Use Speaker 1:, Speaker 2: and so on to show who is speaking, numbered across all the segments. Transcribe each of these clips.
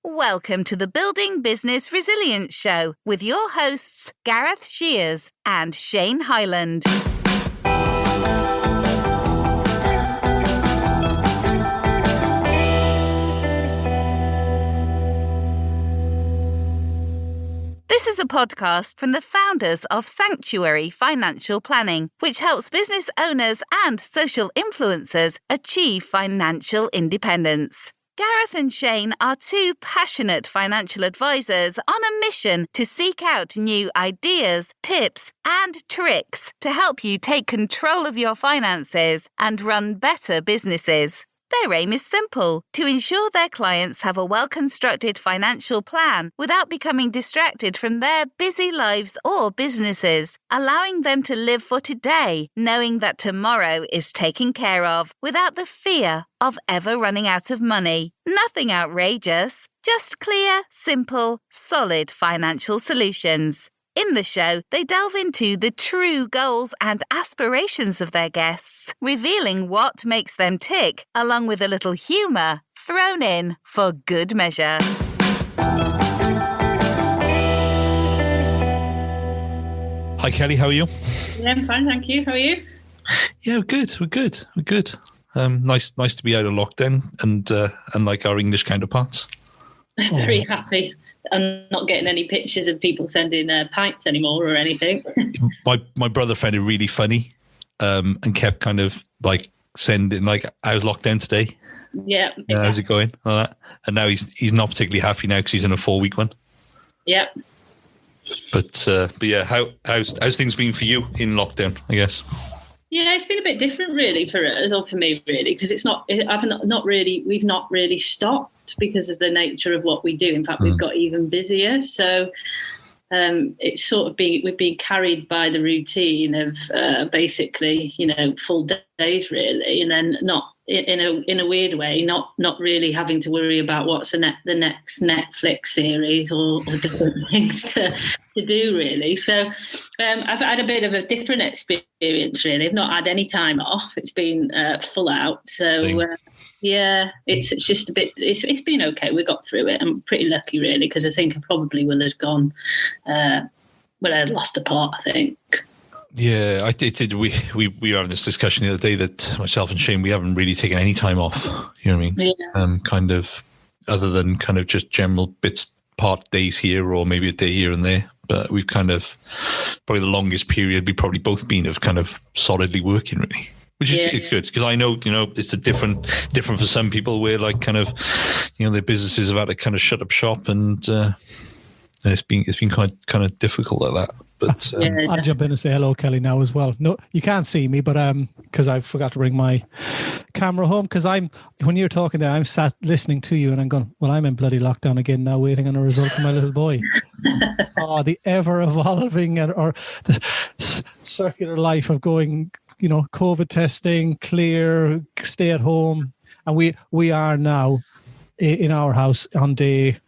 Speaker 1: Welcome to the Building Business Resilience Show with your hosts, Gareth Shears and Shane Hyland. This is a podcast from the founders of Sanctuary Financial Planning, which helps business owners and social influencers achieve financial independence. Gareth and Shane are two passionate financial advisors on a mission to seek out new ideas, tips, and tricks to help you take control of your finances and run better businesses. Their aim is simple: to ensure their clients have a well-constructed financial plan without becoming distracted from their busy lives or businesses, allowing them to live for today, knowing that tomorrow is taken care of without the fear of ever running out of money. Nothing outrageous, just clear, simple, solid financial solutions. In the show, they delve into the true goals and aspirations of their guests, revealing what makes them tick, along with a little humour thrown in for good measure.
Speaker 2: Hi, Kelly. How are you?
Speaker 3: Yeah, I'm fine, thank you. How are you?
Speaker 2: Yeah, we're good. Nice to be out of lockdown and like our English counterparts.
Speaker 3: Very happy. I'm not getting any pictures of people sending pints anymore or anything.
Speaker 2: My brother found it really funny and kept kind of like sending like, I was locked down today.
Speaker 3: Yeah. Exactly.
Speaker 2: How's it going? All that. And now he's not particularly happy now because he's in a 4-week one.
Speaker 3: Yeah.
Speaker 2: But yeah, how's things been for you in lockdown, I guess?
Speaker 3: Yeah, it's been a bit different really for us, or for me really, because we've not really stopped because of the nature of what we do. In fact, we've got even busier. So it's sort of we've been carried by the routine of basically, full days really, and then not in a weird way, not really having to worry about what's the next Netflix series or different things to do really. So I've had a bit of a different experience really. I've not had any time off. It's been full out. So yeah, it's just a bit. It's been okay. We got through it. I'm pretty lucky really, because I think I probably will have gone. I had lost a part, I think.
Speaker 2: Yeah, I did. We were having this discussion the other day that myself and Shane, we haven't really taken any time off. You know what I mean? Yeah. Kind of, other than kind of just general part days here or maybe a day here and there. But we've kind of, probably the longest period we've probably both been of kind of solidly working really. Which is good, because I know, it's a different for some people where like kind of, their businesses have had to kind of shut up shop and it's been kind of difficult like that. But
Speaker 4: I'll jump in and say hello, Kelly, now as well. No, you can't see me, but because I forgot to bring my camera home. Because when you're talking there, I'm sat listening to you, and I'm going, well, I'm in bloody lockdown again now, waiting on a result from my little boy. The ever evolving or the circular life of going, COVID testing, clear, stay at home, and we are now in our house on day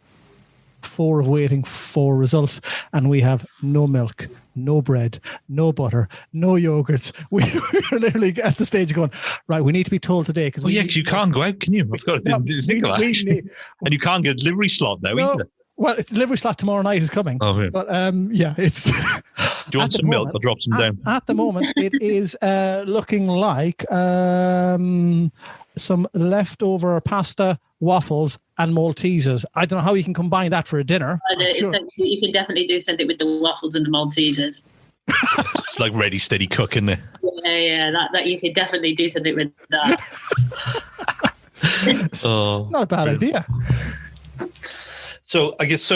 Speaker 4: 4 of waiting for results, and we have no milk, no bread, no butter, no yogurts. We're literally at the stage of going, right, we need to be told today. Because
Speaker 2: you can't go out, can you? I've got to think of that. And you can't get a delivery slot now either. Well,
Speaker 4: it's delivery slot tomorrow night is coming.
Speaker 2: Oh, yeah.
Speaker 4: But it's...
Speaker 2: Do you want some milk? I'll drop some down.
Speaker 4: At the moment, it is looking like some leftover pasta, waffles, and Maltesers. I don't know how you can combine that for a dinner.
Speaker 3: Sure. You can definitely do something with the waffles and the Maltesers.
Speaker 2: It's like ready, steady cook, isn't it?
Speaker 3: Yeah, that you could definitely do something with that.
Speaker 4: Not a bad idea.
Speaker 2: So I guess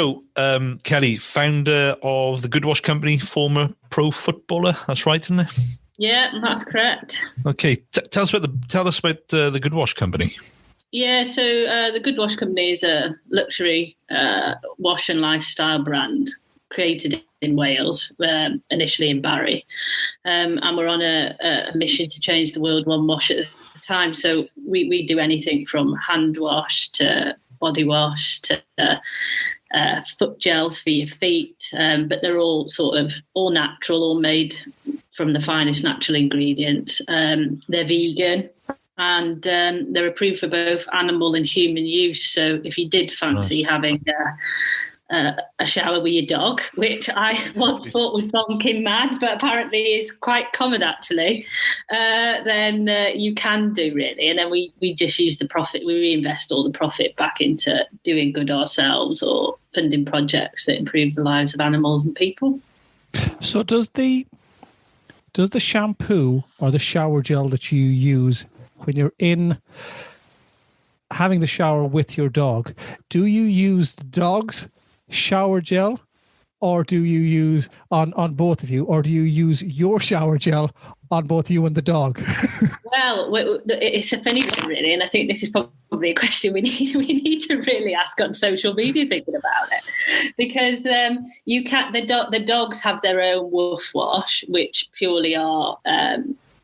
Speaker 2: Kelly, founder of the Goodwash Company, former pro footballer. That's right, isn't it?
Speaker 3: Yeah, that's correct.
Speaker 2: Okay, tell us about the Goodwash Company.
Speaker 3: Yeah, so the Goodwash Company is a luxury wash and lifestyle brand created in Wales, initially in Barry, and we're on a mission to change the world one wash at a time. So we do anything from hand wash to body wash to foot gels for your feet, but they're all all natural, all made from the finest natural ingredients. They're vegan, and they're approved for both animal and human use. So if you did fancy having a shower with your dog, which I once thought was bonking mad, but apparently is quite common actually, then you can do, really. And then we just use the profit, we reinvest all the profit back into doing good ourselves or funding projects that improve the lives of animals and people.
Speaker 4: So does the shampoo or the shower gel that you use when you're in having the shower with your dog, do you use the dog's shower gel, or do you use on both of you, or do you use your shower gel on both you and the dog?
Speaker 3: Well, it's a funny one, really, and I think this is probably a question we need to really ask on social media, thinking about it, because you can't. The dogs have their own woof wash, which purely are.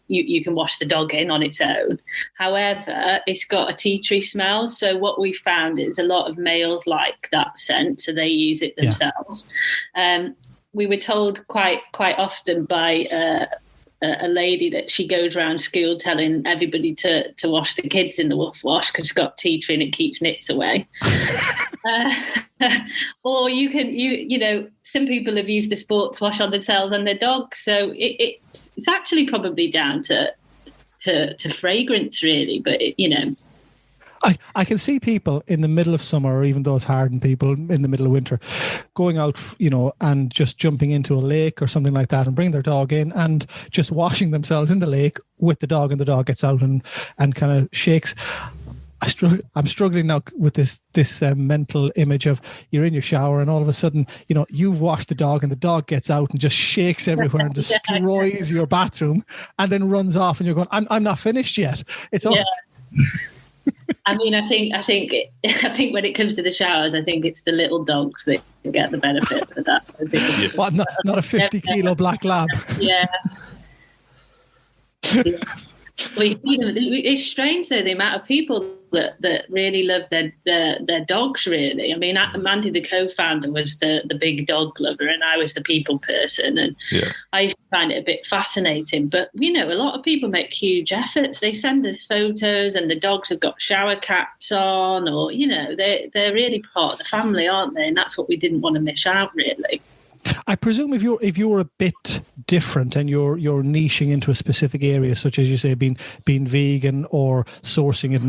Speaker 3: You can wash the dog in on its own. However, it's got a tea tree smell. So what we found is a lot of males like that scent, so they use it themselves. Yeah. We were told quite often by a lady that she goes around school telling everybody to wash the kids in the woof wash because it's got tea tree and it keeps nits away. Or you know, some people have used the sports wash on themselves and their dogs. So it's actually probably down to fragrance, really. But you know,
Speaker 4: I can see people in the middle of summer, or even those hardened people in the middle of winter, going out, you know, and just jumping into a lake or something like that and bring their dog in and just washing themselves in the lake with the dog, and the dog gets out and kind of shakes. I'm struggling now with this mental image of you're in your shower and all of a sudden, you know, you've washed the dog and the dog gets out and just shakes everywhere and destroys your bathroom and then runs off, and you're going, I'm not finished yet. It's all. Yeah.
Speaker 3: I mean, I think when it comes to the showers, I think it's the little dogs that get the benefit of that.
Speaker 4: Yeah. What, not a 50-kilo black lab.
Speaker 3: Yeah. Well, you know, it's strange though, the amount of people that really love their dogs, really. I mean, Mandy, the co-founder, was the big dog lover and I was the people person, and I used to find it a bit fascinating. But you know, a lot of people make huge efforts. They send us photos and the dogs have got shower caps on, or you know, they're really part of the family, aren't they? And that's what we didn't want to miss out, really.
Speaker 4: I presume if you're a bit different and you're niching into a specific area, such as you say, being vegan or sourcing it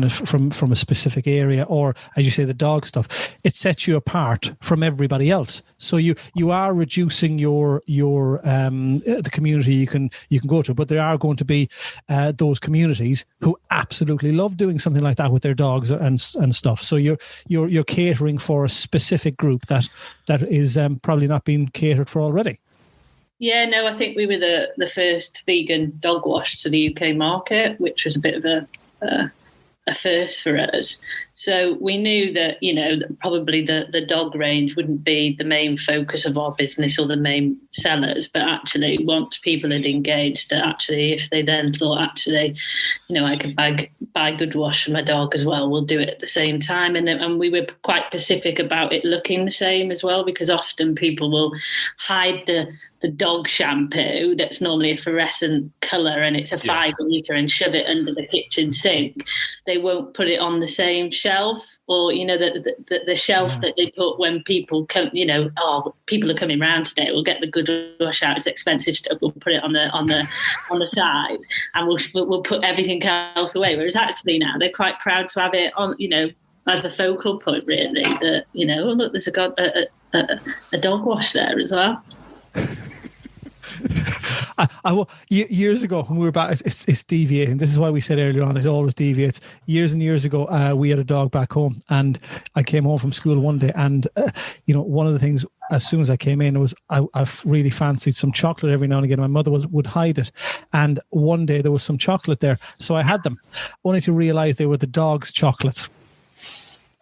Speaker 4: from a specific area, or as you say, the dog stuff, it sets you apart from everybody else. So you are reducing your the community you can go to, but there are going to be those communities who absolutely love doing something like that with their dogs and stuff. So you're catering for a specific group that is probably not being catered for already.
Speaker 3: Yeah, no, I think we were the first vegan dog wash to the UK market, which was a bit of a first for us. So we knew that, you know, probably the dog range wouldn't be the main focus of our business or the main sellers, but actually once people had engaged, actually if they then thought, actually, you know, I could buy Goodwash for my dog as well, we'll do it at the same time. And we were quite specific about it looking the same as well, because often people will hide the dog shampoo that's normally a fluorescent colour and it's a 5 litre and shove it under the kitchen sink. They won't put it on the same shelf, or you know, the shelf that they put when people come, you know, people are coming round today, we'll get the Goodwash out, it's expensive stuff, we'll put it on the side and we'll put everything else away. Whereas actually now they're quite proud to have it on, you know, as a focal point, really, that, you know, oh, look, there's a dog wash there as well.
Speaker 4: Years ago when we were back, it's deviating. This is why we said earlier on it always deviates. Years and years ago, we had a dog back home, and I came home from school one day, and you know, one of the things as soon as I came in was I really fancied some chocolate every now and again. My mother would hide it, and one day there was some chocolate there, so I had them, only to realise they were the dog's chocolates.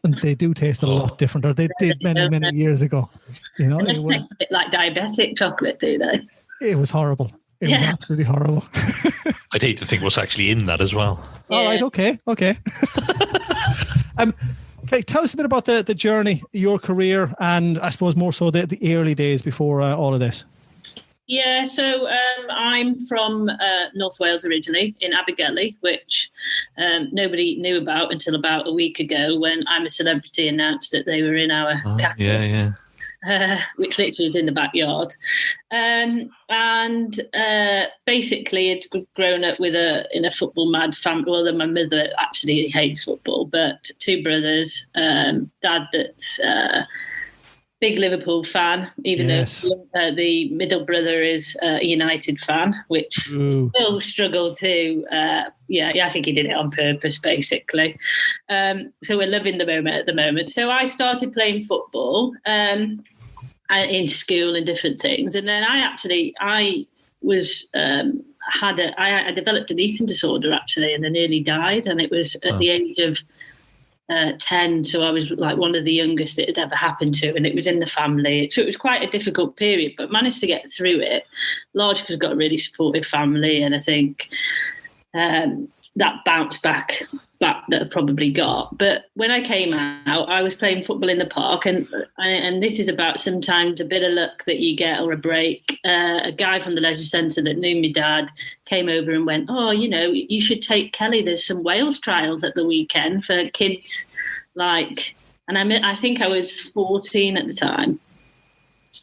Speaker 4: And they do taste a lot different, or they did many years ago. You know,
Speaker 3: it was a bit like diabetic chocolate, do they?
Speaker 4: It was horrible. It was absolutely horrible.
Speaker 2: I'd hate to think what's actually in that as well.
Speaker 4: Yeah. All right, okay. Okay, tell us a bit about the journey, your career, and I suppose more so the early days before all of this.
Speaker 3: Yeah, so I'm from North Wales originally, in Abergele, which nobody knew about until about a week ago when I'm a Celebrity announced that they were in our capital.
Speaker 2: Yeah.
Speaker 3: Which literally is in the backyard. Basically, had grown up in a football mad family. Well, then my mother actually hates football, but two brothers, dad that's big Liverpool fan, even though the middle brother is a United fan, which still struggle to. I think he did it on purpose, basically. So we're loving the moment at the moment. So I started playing football in school and different things, and then I developed an eating disorder actually, and I nearly died, and it was at the age of 10, so I was like one of the youngest it had ever happened to, and it was in the family, so it was quite a difficult period, but managed to get through it, largely because I've got a really supportive family, and I think that bounce back that I probably got. But when I came out, I was playing football in the park, and this is about sometimes a bit of luck that you get or a break. A guy from the leisure centre that knew my dad came over and went, "Oh, you should take Kelly. There's some Wales trials at the weekend for kids." I think I was 14 at the time.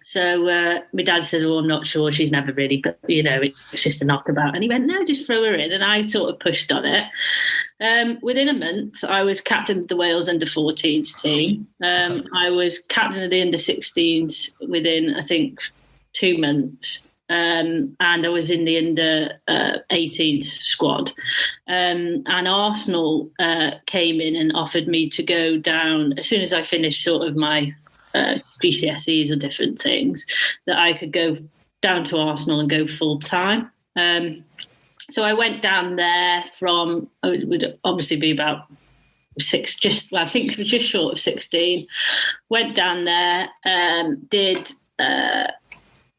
Speaker 3: So my dad said, "Oh, I'm not sure. She's never really, but it's just a knockabout." And he went, "No, just throw her in." And I sort of pushed on it. Within a month, I was captain of the Wales under-14s team. I was captain of the under-16s within, I think, 2 months. And I was in the under-18s squad. And Arsenal came in and offered me to go down, as soon as I finished sort of my GCSEs or different things, that I could go down to Arsenal and go full-time. So I went down there from, it would obviously be about I think it was just short of 16. Went down there, did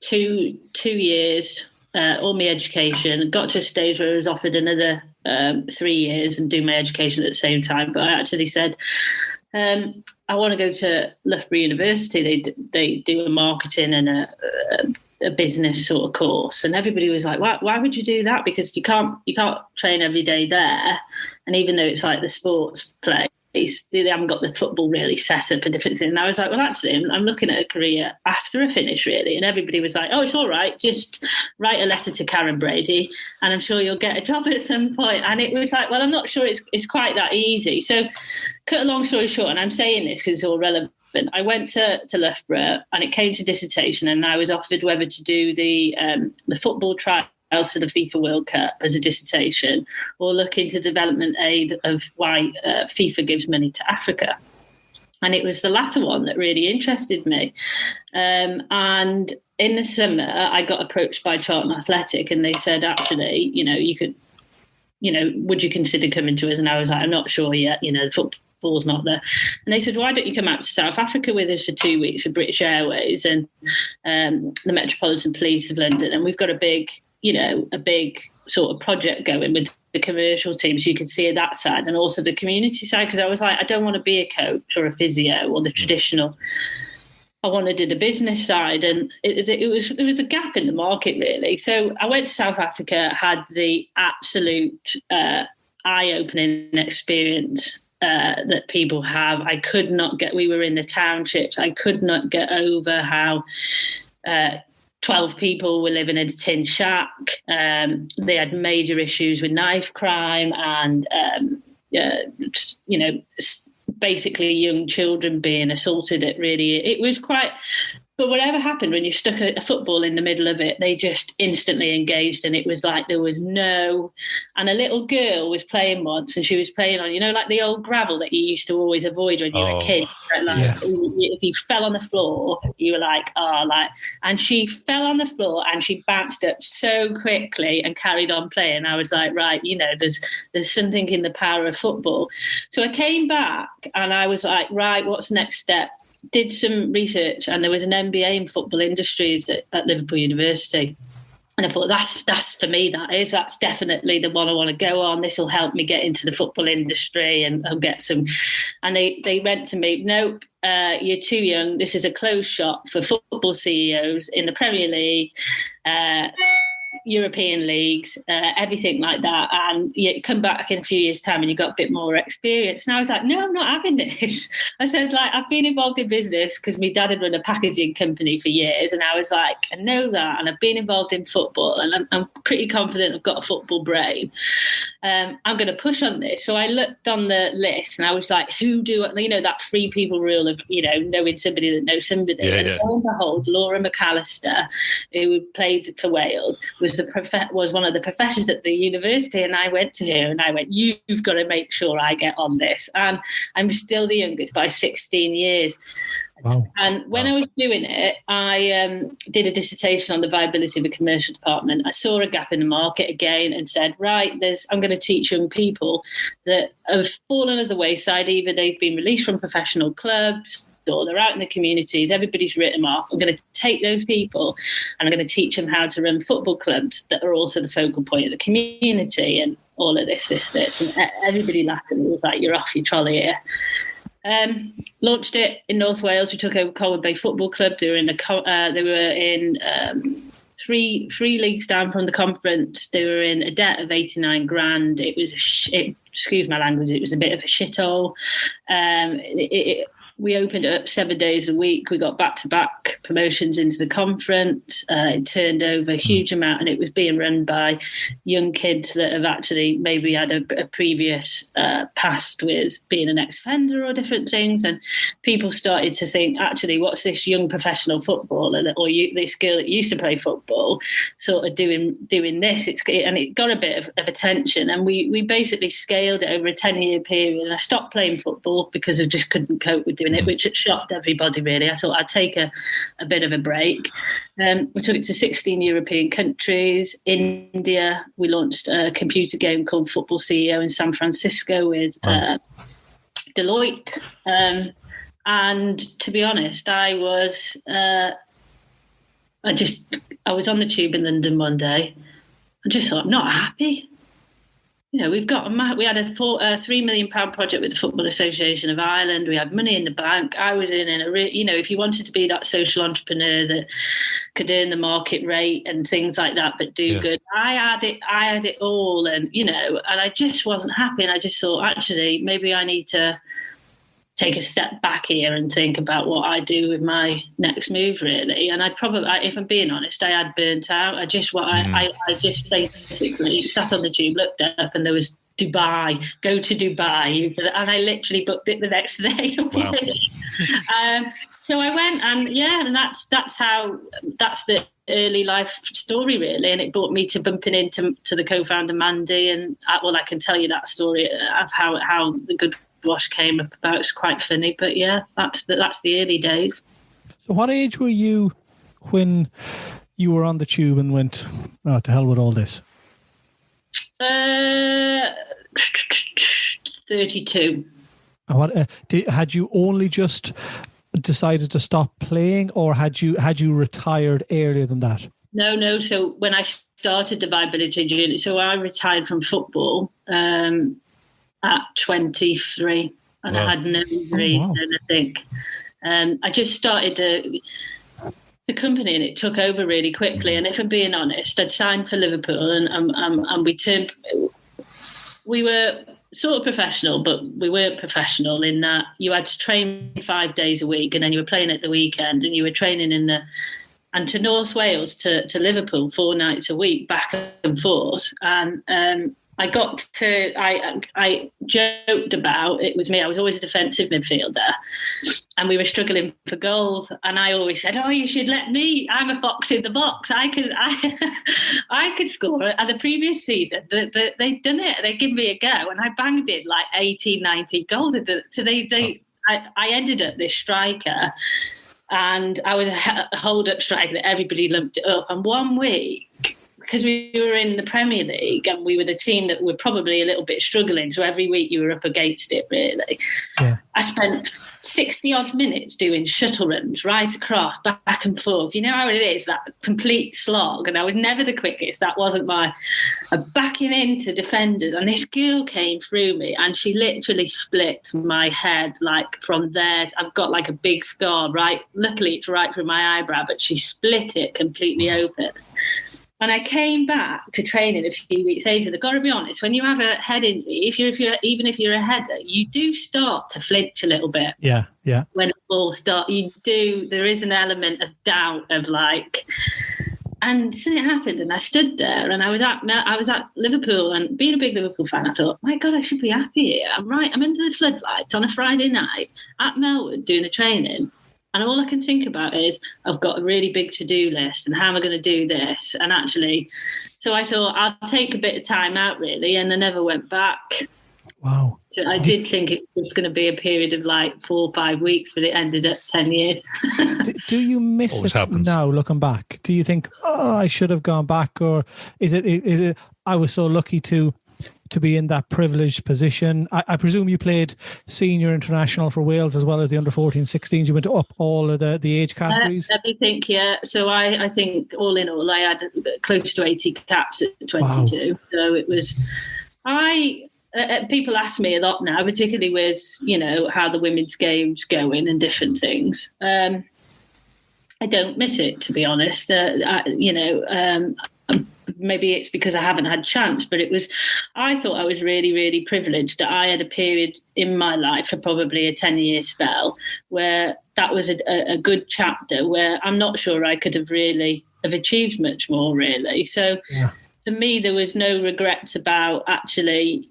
Speaker 3: 2 years, all my education, got to a stage where I was offered another 3 years and do my education at the same time. But I actually said, I want to go to Loughborough University. They do a marketing and a business sort of course, and everybody was like, why would you do that? Because you can't train every day there, and even though it's like the sports place, they haven't got the football really set up and different things. And I was like, well, actually, I'm looking at a career after I finish, really. And everybody was like, oh, it's all right, just write a letter to Karen Brady and I'm sure you'll get a job at some point. And it was like, well, I'm not sure it's quite that easy. So cut a long story short, and I'm saying this because it's all relevant, I went to Loughborough and it came to dissertation, and I was offered whether to do the football trials for the FIFA World Cup as a dissertation or look into development aid of why FIFA gives money to Africa. And it was the latter one that really interested me. And in the summer, I got approached by Charlton Athletic, and they said, actually, you could, would you consider coming to us? And I was like, I'm not sure yet, the football's not there. And they said, why don't you come out to South Africa with us for 2 weeks for British Airways and the Metropolitan Police of London? And we've got a big sort of project going with the commercial team, so you can see that side and also the community side. Because I was like, I don't want to be a coach or a physio or the traditional. I want to do the business side, and it was a gap in the market, really. So I went to South Africa, had the absolute eye-opening experience that people have. I could not get. We were in the townships. I could not get over how 12 people were living in a tin shack. They had major issues with knife crime and, basically young children being assaulted. It was quite... But whatever happened, when you stuck a football in the middle of it, they just instantly engaged, and it was like there was no... And a little girl was playing once, and she was playing on, like the old gravel that you used to always avoid when you were a kid. Yes. If you fell on the floor, you were like, and she fell on the floor and she bounced up so quickly and carried on playing. I was like, right, there's something in the power of football. So I came back and I was like, right, what's the next step? Did some research, and there was an MBA in football industries at Liverpool University. And I thought, that's for me, that's definitely the one I want to go on. This will help me get into the football industry and I'll get some. And they went to me, nope, you're too young. This is a closed shop for football CEOs in the Premier League, European leagues, everything like that. And you come back in a few years' time and you got a bit more experience. And I was like, no, I'm not having this. I said, like, I've been involved in business because my dad had run a packaging company for years. And I was like, I know that. And I've been involved in football and I'm pretty confident I've got a football brain. I'm going to push on this. So I looked on the list and I was like, who do, that 3 people rule of, knowing somebody that knows somebody.
Speaker 2: Yeah,
Speaker 3: and lo and behold, Laura McAllister, who played for Wales, was one of the professors at the university, and I went to her and I went, you've got to make sure I get on this. And I'm still the youngest by 16 years.
Speaker 4: Wow.
Speaker 3: And when I was doing it, I did a dissertation on the viability of a commercial department. I saw a gap in the market again and said, right, I'm going to teach young people that have fallen as the wayside. Either they've been released from professional clubs, or they're out in the communities, everybody's written them off. I'm going to take those people and I'm going to teach them how to run football clubs that are also the focal point of the community and all of this. And everybody laughed at me. It was like, you're off your trolley here. Launched it in North Wales. We took over Colwyn Bay Football Club. They were in three leagues down from the conference. They were in a debt of 89 grand. It was excuse my language, it was a bit of a shithole. We opened it up 7 days a week. We got back-to-back promotions into the conference. It turned over a huge amount, and it was being run by young kids that have actually maybe had a previous past with being an ex-offender or different things. And people started to think, actually, what's this young professional footballer this girl that used to play football sort of doing this? And it got a bit of attention. And we basically scaled it over a 10-year period. And I stopped playing football because I just couldn't cope with doing it, which shocked everybody, really. I thought I'd take a bit of a break. We took it to 16 European countries. India, we launched a computer game called Football CEO in San Francisco with Deloitte. And to be honest, I was on the tube in London one day. I just thought, I'm not happy. We had a £3 million project with the Football Association of Ireland. We had money in the bank. I was if you wanted to be that social entrepreneur that could earn the market rate and things like that, but do good. I had it all, and I just wasn't happy. And I just thought, actually, maybe I need to take a step back here and think about what I do with my next move, really. And I'd probably, if I'm being honest, I had burnt out. I just basically sat on the tube, looked up, and there was Dubai, go to Dubai. And I literally booked it the next day.
Speaker 2: Wow.
Speaker 3: So I went, and that's the early life story, really. And it brought me to bumping into the co-founder, Mandy. And I can tell you that story of how the Goodwash came about. It's quite funny, but that's the early days.
Speaker 4: So what age were you when you were on the tube and went, oh, to hell with all this?
Speaker 3: 32.
Speaker 4: What had you only just decided to stop playing, or had you retired earlier than that?
Speaker 3: No. So when I started the viability journey, so I retired from football at 23, and I had no reason, I think. I just started the company, and it took over really quickly. And if I'm being honest, I'd signed for Liverpool, and we were sort of professional, but we weren't professional in that you had to train 5 days a week, and then you were playing at the weekend, and you were training and to North Wales to Liverpool 4 nights a week, back and forth. And I joked about it was me. I was always a defensive midfielder, and we were struggling for goals. And I always said, "Oh, you should let me. I'm a fox in the box. I could score." And the previous season, they'd done it. They give me a go, and I banged in like 18, 19 goals. I ended up this striker, and I was a hold-up striker that everybody lumped it up. And 1 week, because we were in the Premier League and we were the team that were probably a little bit struggling. So every week you were up against it, really.
Speaker 4: Yeah.
Speaker 3: I spent 60 odd minutes doing shuttle runs right across, back and forth. You know how it is, that complete slog. And I was never the quickest. That wasn't my backing into defenders. And this girl came through me and she literally split my head, like from there. I've got like a big scar, right? Luckily, it's right through my eyebrow, but she split it completely open. And I came back to training a few weeks later. I've got to be honest, when you have a head injury, even if you're a header, you do start to flinch a little bit.
Speaker 4: Yeah.
Speaker 3: When the ball starts, there is an element of doubt of like, and something happened and I stood there and I was at Liverpool, and being a big Liverpool fan, I thought, my God, I should be happy here. I'm under the floodlights on a Friday night at Melwood doing the training. And all I can think about is I've got a really big to-do list and how am I going to do this? And actually, so I thought I'll take a bit of time out, really, and I never went back.
Speaker 4: Wow.
Speaker 3: So I did think it was going to be a period of like 4 or 5 weeks, but it ended at 10 years.
Speaker 4: Do you miss
Speaker 2: Always
Speaker 4: it
Speaker 2: happens.
Speaker 4: now, looking back? Do you think, I should have gone back? Or is it I was so lucky to be in that privileged position? I presume you played senior international for Wales as well as the under 14, 16s. You went up all of the age categories.
Speaker 3: Everything, yeah. So I think all in all, I had close to 80 caps at 22. Wow. So it was, people ask me a lot now, particularly with, how the women's game's going and different things. I don't miss it, to be honest. Maybe it's because I haven't had chance, but I thought I was really, really privileged that I had a period in my life, for probably a 10-year spell, where that was a good chapter where I'm not sure I could have really achieved much more, really. So for me, there was no regrets about actually,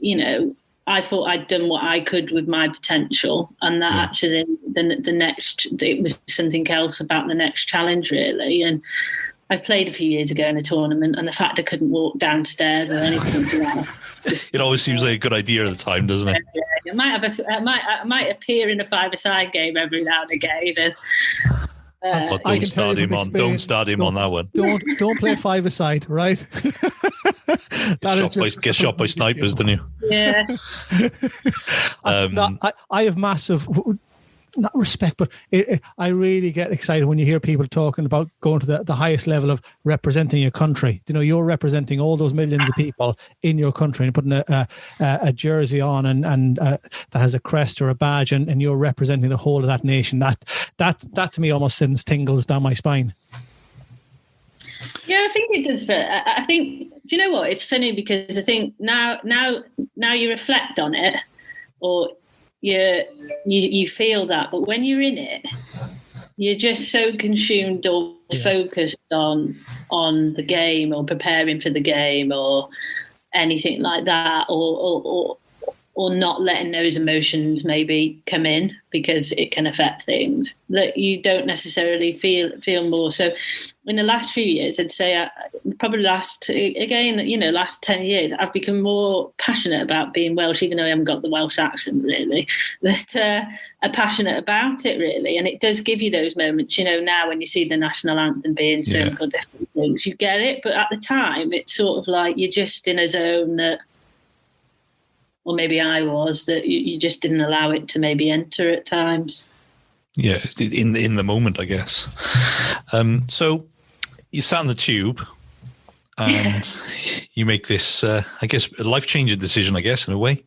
Speaker 3: I thought I'd done what I could with my potential, and that actually it was something else about the next challenge, really. And I played a few years ago in a tournament, and the fact I couldn't walk downstairs or anything like that.
Speaker 2: It always seems like a good idea at the time, doesn't it?
Speaker 3: Yeah. I might appear in a 5-a-side game every now and again.
Speaker 2: But don't start him on that one.
Speaker 4: Don't play 5-a-side, right?
Speaker 2: Get shot by snipers, don't you?
Speaker 3: Yeah.
Speaker 4: I have massive, not respect, but I really get excited when you hear people talking about going to the highest level of representing your country. You're representing all those millions of people in your country and putting a jersey on and that has a crest or a badge, and you're representing the whole of that nation. That to me almost sends tingles down my spine.
Speaker 3: Yeah, I think it does. I think, do you know what? It's funny because I think now you reflect on it, or you feel that, but when you're in it, you're just so consumed or focused on the game or preparing for the game or anything like that, or not letting those emotions maybe come in because it can affect things that you don't necessarily feel more. So in the last few years, I'd say probably last 10 years, I've become more passionate about being Welsh, even though I haven't got the Welsh accent really, but I'm passionate about it really. And it does give you those moments, now when you see the national anthem being sung or different things, you get it. But at the time, it's sort of like you're just in a zone that, or maybe I was, that you just didn't allow it to maybe enter at times.
Speaker 2: Yeah, in the moment, I guess. So you sat in the tube and you make this, I guess, a life-changing decision, I guess, in a way.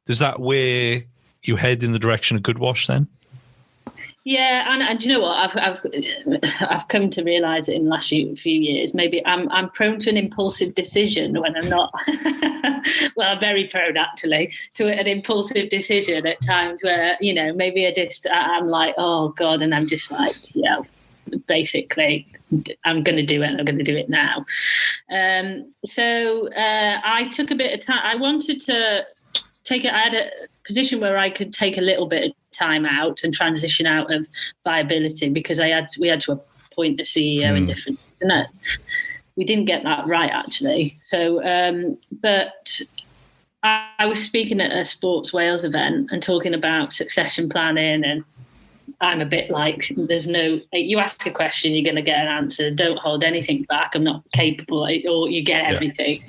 Speaker 2: Is that where you head in the direction of Goodwash then?
Speaker 3: Yeah, and you know what? I've come to realise it in the last few years. Maybe I'm prone to an impulsive decision when I'm not. Well, I'm very prone actually to an impulsive decision at times where maybe I'm like, oh God, and I'm just like, basically I'm going to do it. And I'm going to do it now. So I took a bit of time. I wanted to take it. I had a position where I could take a little bit of time out and transition out of viability because we had to appoint a CEO and different. And that, we didn't get that right actually. So, but I was speaking at a Sports Wales event and talking about succession planning, and I'm a bit like, there's no, you ask a question, you're going to get an answer. Don't hold anything back. I'm not capable, or you get everything.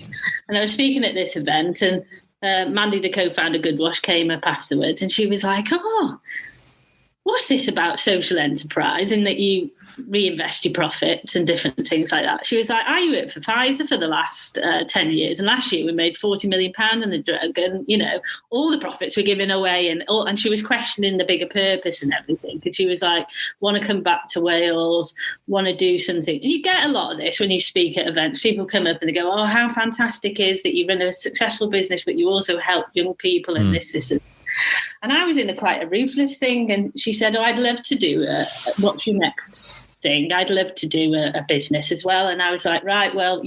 Speaker 3: And I was speaking at this event, and Mandy, the co-founder of Goodwash, came up afterwards, and she was like, oh, what's this about social enterprise, in that you reinvest your profits and different things like that? She was like, I worked for Pfizer for the last 10 years, and last year we made £40 million on the drug, and all the profits were given away, and she was questioning the bigger purpose and everything, because she was like, want to come back to Wales, want to do something. And you get a lot of this when you speak at events. People come up and they go, oh, how fantastic is that you run a successful business, but you also help young people and this. And I was in quite a ruthless thing, and she said, oh, I'd love to do what's your next thing? I'd love to do a business as well. And I was like, right, well,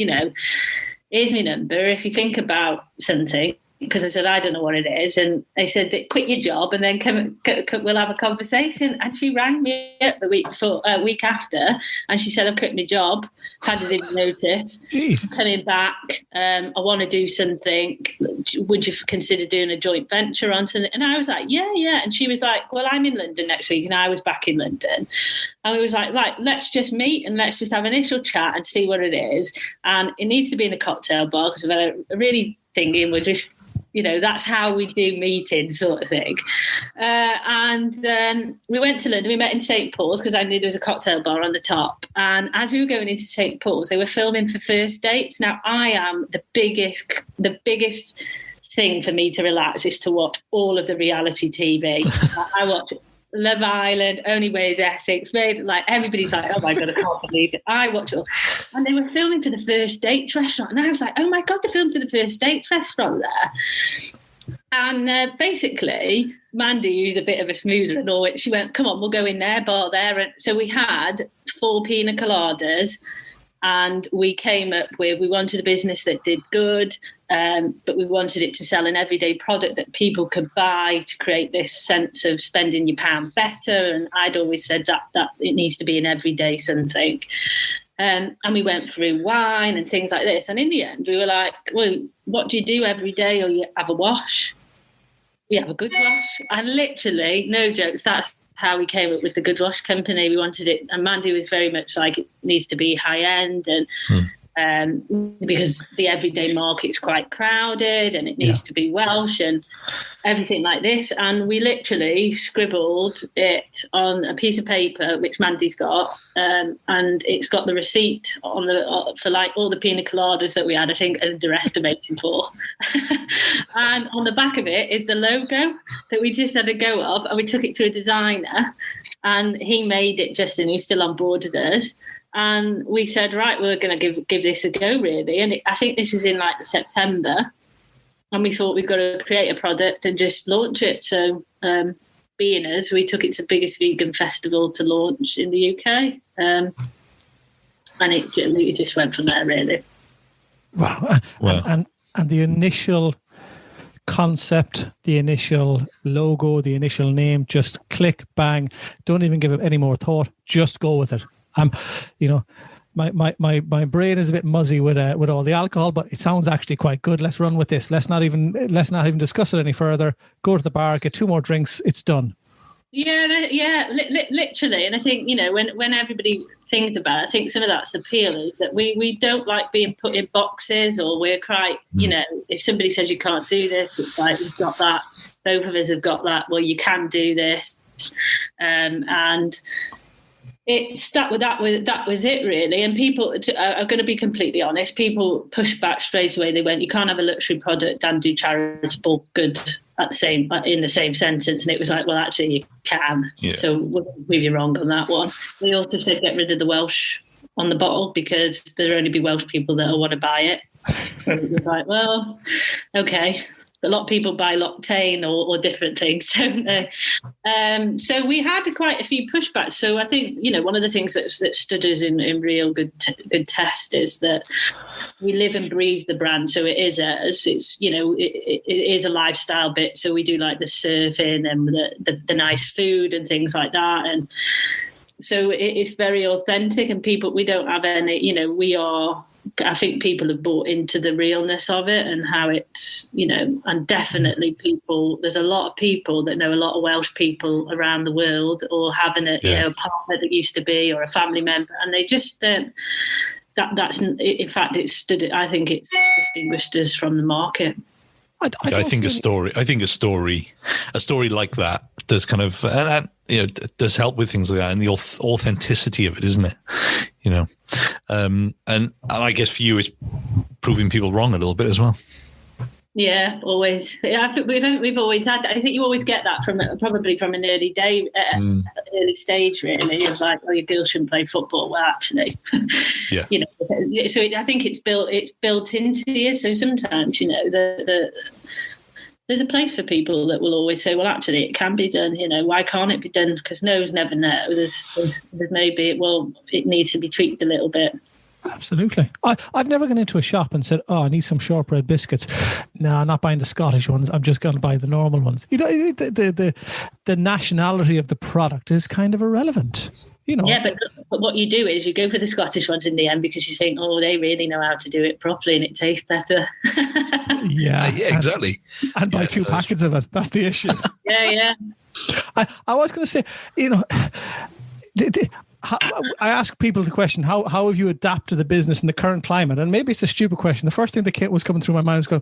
Speaker 3: here's my number. If you think about something, because I said, I don't know what it is. And they said, quit your job and then come, we'll have a conversation. And she rang me up the week after, and she said, I've quit my job, handed in notice, coming back. I want to do something. Would you consider doing a joint venture on something? And I was like, yeah. And she was like, well, I'm in London next week. And I was back in London. And we was like, let's just meet and let's just have an initial chat and see what it is. And it needs to be in a cocktail bar, because we're really thinking we're just, that's how we do meetings, sort of thing. And we went to London. We met in St. Paul's, because I knew there was a cocktail bar on the top. And as we were going into St. Paul's, they were filming for first dates. Now, I am the biggest thing for me to relax is to watch all of the reality TV. I watch Love Island, Only Way is Essex, everybody's like, oh my God, I can't believe it. I watch it all. And they were filming for the First Dates restaurant. And I was like, oh my God, they're filming for the First Dates restaurant there. And basically, Mandy, who's a bit of a smoozer and all, she went, come on, we'll go in there, bar there. And so we had 4 pina coladas, and we came up with, we wanted a business that did good, but we wanted it to sell an everyday product that people could buy to create this sense of spending your pound better. And I'd always said that it needs to be an everyday something. And we went through wine and things like this. And in the end, we were like, well, what do you do every day? Or you have a wash? You have a good wash? And literally, no jokes, that's how we came up with the Goodwash Company. We wanted it, and Mandy was very much like, it needs to be high end, and because the everyday market's quite crowded, and it needs to be Welsh and everything like this. And we literally scribbled it on a piece of paper, which Mandy's got, and it's got the receipt on for all the pina coladas that we had, I think, underestimating for. And on the back of it is the logo that we just had a go of, and we took it to a designer, and he made it, Justin, who's still on board with us. And we said, right, we're going to give this a go, really. And I think this was in September. And we thought we've got to create a product and just launch it. So being us, we took it to the biggest vegan festival to launch in the UK. And it just went from there, really.
Speaker 4: Wow. And the initial concept, the initial logo, the initial name, just click, bang, don't even give it any more thought, just go with it. My brain is a bit muzzy with all the alcohol, but it sounds actually quite good. Let's run with this. Let's not even discuss it any further. Go to the bar, get 2 more drinks. It's done.
Speaker 3: Yeah, literally. And I think, when everybody thinks about it, I think some of that's the appeal is that we don't like being put in boxes, or we're quite, if somebody says you can't do this, it's like, you've got that. Both of us have got that. Well, you can do this. And that was it, really. And people are going to be completely honest. People pushed back straight away. They went, you can't have a luxury product and do charitable good in the same sentence. And it was like, well, actually you can. Yeah. So we'll be wrong on that one. They also said get rid of the Welsh on the bottle, because there'll only be Welsh people that will want to buy it. So it was like, well, okay. A lot of people buy Loctane or different things, don't they? So we had quite a few pushbacks. So I think, one of the things that stood us in real good test is that we live and breathe the brand. So it is us. It's, it is a lifestyle bit. So we do like the surfing and the nice food and things like that. And it's very authentic, and we don't have any, I think people have bought into the realness of it and how it's, and definitely there's a lot of people that know a lot of Welsh people around the world, or having a partner that used to be, or a family member, and they just that's in fact I think it's distinguished us from the market.
Speaker 2: I think a story like that does kind of, does help with things like that, and the authenticity of it, isn't it? And I guess for you, it's proving people wrong a little bit as well.
Speaker 3: Yeah, always. Yeah, I think we've always had that. I think you always get that probably from an early stage, really, of like, oh, your girl shouldn't play football. Well, actually,
Speaker 2: yeah.
Speaker 3: So I think it's built into you. So sometimes, there's a place for people that will always say, well, actually, it can be done. Why can't it be done? Because no's never no. There's maybe, well, it needs to be tweaked a little bit.
Speaker 4: Absolutely. I've never gone into a shop and said, oh, I need some shortbread biscuits. No, I'm not buying the Scottish ones. I'm just going to buy the normal ones. The nationality of the product is kind of irrelevant.
Speaker 3: Yeah, but what you do is you go for the Scottish ones in the end because you think, oh, they really know how to do it properly and it tastes better.
Speaker 2: Yeah, exactly.
Speaker 4: And buy 2 packets of it. That's the issue.
Speaker 3: Yeah.
Speaker 4: I was going to say, I ask people the question, how have you adapted to the business in the current climate? And maybe it's a stupid question. The first thing that was coming through my mind was going,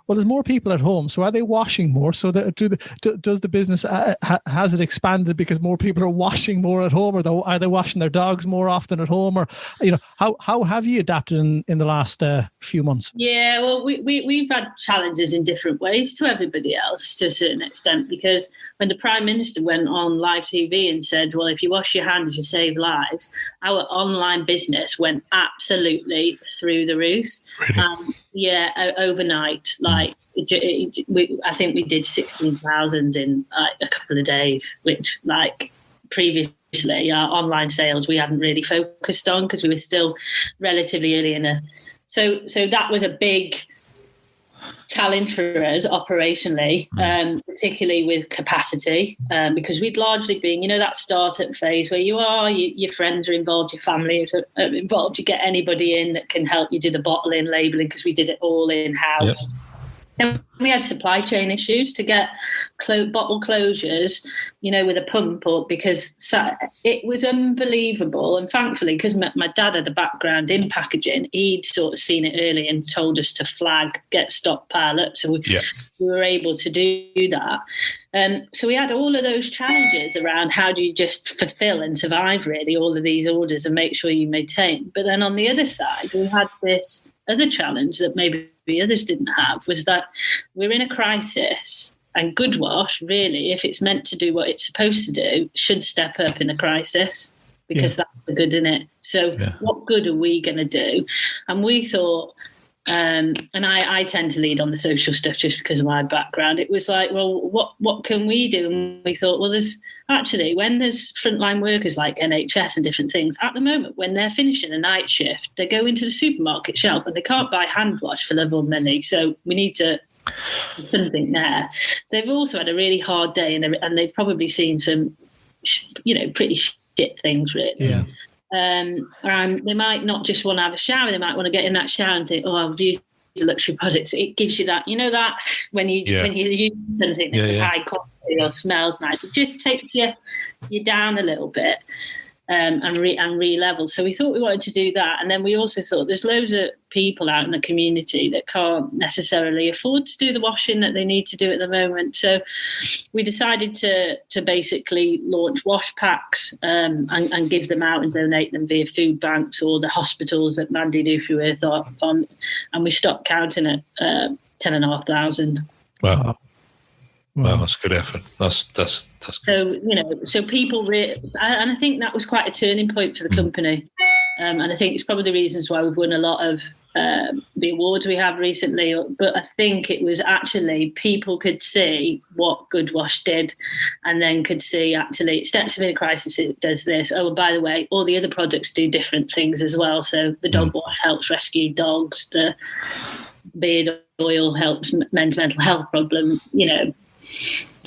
Speaker 4: well, there's more people at home. So are they washing more? So does the business, has it expanded because more people are washing more at home? Or are they washing their dogs more often at home? Or, how have you adapted in the last few months?
Speaker 3: Yeah, well, we've had challenges in different ways to everybody else to a certain extent, because when the Prime Minister went on live TV and said, well, if you wash your hands, you save lives, our online business went absolutely through the roof. Really? Overnight. Like, I think we did 16,000 in a couple of days, which, like, previously our online sales we hadn't really focused on because we were still relatively early in so that was a big challenge for us operationally, particularly with capacity, because we'd largely been, that startup phase where your friends are involved, your family are involved, you get anybody in that can help you do the bottling, labelling, because we did it all in-house. Yep. And we had supply chain issues to get bottle closures, with a pump up, because it was unbelievable. And thankfully, because my dad had a background in packaging, he'd sort of seen it early and told us to get stockpile up. So we were able to do that. So we had all of those challenges around how do you just fulfill and survive, really, all of these orders and make sure you maintain. But then on the other side, we had this other challenge that maybe the others didn't have, was that we're in a crisis, and Goodwash, really, if it's meant to do what it's supposed to do, should step up in a crisis, because that's the good in it. So what good are we going to do? And we thought, and I tend to lead on the social stuff just because of my background. It was like, well, what can we do? And we thought, well, there's actually, when there's frontline workers like NHS and different things, at the moment, when they're finishing a night shift, they go into the supermarket shelf and they can't buy Handwash for love or money. So we need to something there. They've also had a really hard day, and they've probably seen some, pretty shit things, really. Yeah. And they might not just want to have a shower. They might want to get in that shower and think, oh, I've used the luxury products. It gives you that, that when you use something that's of high quality or smells nice, it just takes you down a little bit and re-level. So we thought we wanted to do that. And then we also thought there's loads of people out in the community that can't necessarily afford to do the washing that they need to do at the moment. So we decided to basically launch wash packs and give them out and donate them via food banks or the hospitals that Mandy Newfieworth are on. And we stopped counting at 10,500.
Speaker 2: Wow. Wow, that's good effort. That's good.
Speaker 3: So, so people and I think that was quite a turning point for the company. And I think it's probably the reasons why we've won a lot of the awards we have recently. But I think it was actually people could see what Goodwash did, and then could see actually it steps in a crisis, it does this. Oh, and by the way, all the other products do different things as well. So the dog wash helps rescue dogs. The beard oil helps men's mental health problem.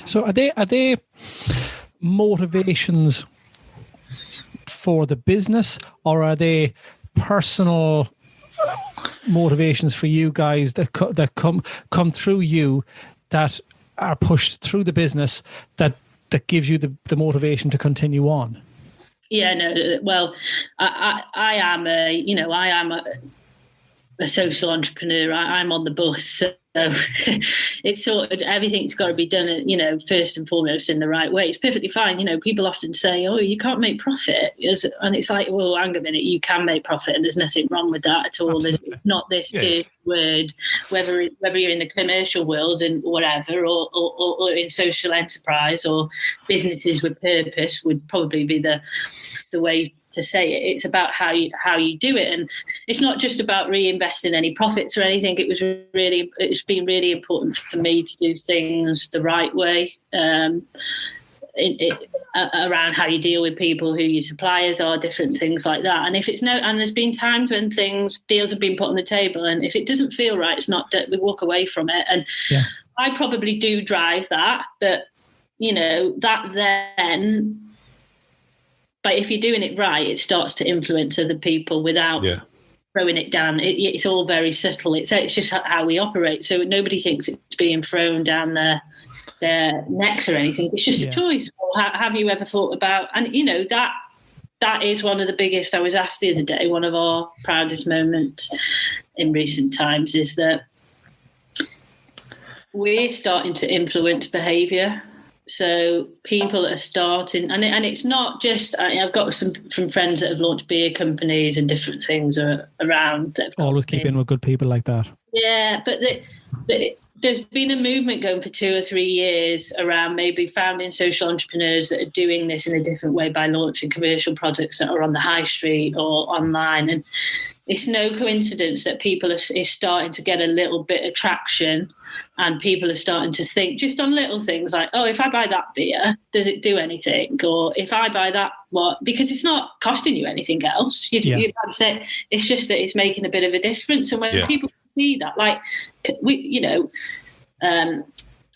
Speaker 4: So are they motivations for the business, or are they personal motivations for you guys that come through you, that are pushed through the business, that gives you the motivation to continue on?
Speaker 3: Yeah, no. Well, I am a social entrepreneur. I'm on the bus, so it's sort of everything's got to be done, first and foremost in the right way. It's perfectly fine. People often say, "Oh, you can't make profit," and it's like, well, hang a minute, you can make profit, and there's nothing wrong with that at all. Absolutely. There's not this dirty word, whether you're in the commercial world and whatever, or in social enterprise or businesses with purpose would probably be the way to say it. It's about how you do it, and it's not just about reinvesting any profits or anything. It's been really important for me to do things the right way, around how you deal with people, who your suppliers are, different things like that. And and there's been times when deals have been put on the table, and if it doesn't feel right, it's not, we walk away from it. And I probably do drive that, but that then. But if you're doing it right, it starts to influence other people without throwing it down. It's all very subtle. It's just how we operate. So nobody thinks it's being thrown down their necks or anything. It's just a choice. Or have you ever thought about? And that is one of the biggest. I was asked the other day. One of our proudest moments in recent times is that we're starting to influence behaviour. So people are starting, and it's not just. I've got some from friends that have launched beer companies and different things around.
Speaker 4: Always keep in with good people like that.
Speaker 3: Yeah, but there's been a movement going for 2 or 3 years around maybe founding social entrepreneurs that are doing this in a different way by launching commercial products that are on the high street or online. And it's no coincidence that people is starting to get a little bit of traction, and people are starting to think just on little things like, oh, if I buy that beer, does it do anything? Or if I buy that, what? Because it's not costing you anything else. You'd have to say, it's just that it's making a bit of a difference. And when people see that, like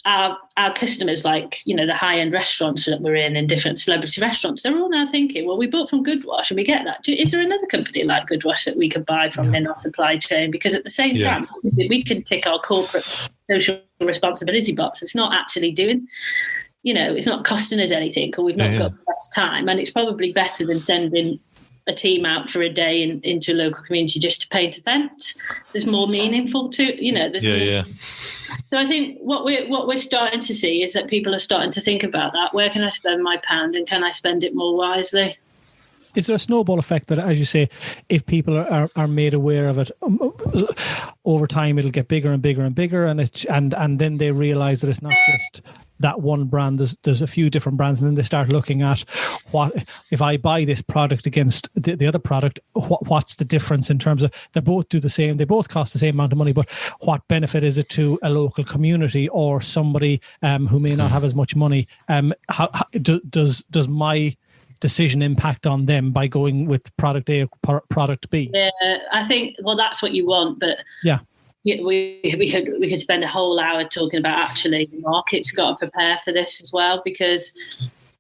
Speaker 3: our customers, like, the high-end restaurants that we're in different celebrity restaurants, they're all now thinking, well, we bought from Goodwash and we get that. Is there another company like Goodwash that we could buy from in our supply chain? Because at the same time, we can tick our corporate social responsibility box. It's not actually doing, it's not costing us anything, or we've not got the best time. And it's probably better than sending a team out for a day into a local community just to paint a fence. There's more meaningful to, So I think what we're starting to see is that people are starting to think about that. Where can I spend my pound, and can I spend it more wisely?
Speaker 4: Is there a snowball effect that, as you say, if people are made aware of it, over time it'll get bigger and bigger and bigger, and then they realise that it's not just that one brand. There's a few different brands, and then they start looking at what if I buy this product against the other product. What's the difference in terms of they both do the same, they both cost the same amount of money, but what benefit is it to a local community or somebody who may not have as much money? Does my decision impact on them by going with product A or product B? Yeah,
Speaker 3: I think, well, that's what you want, but we could spend a whole hour talking about actually the market's got to prepare for this as well, because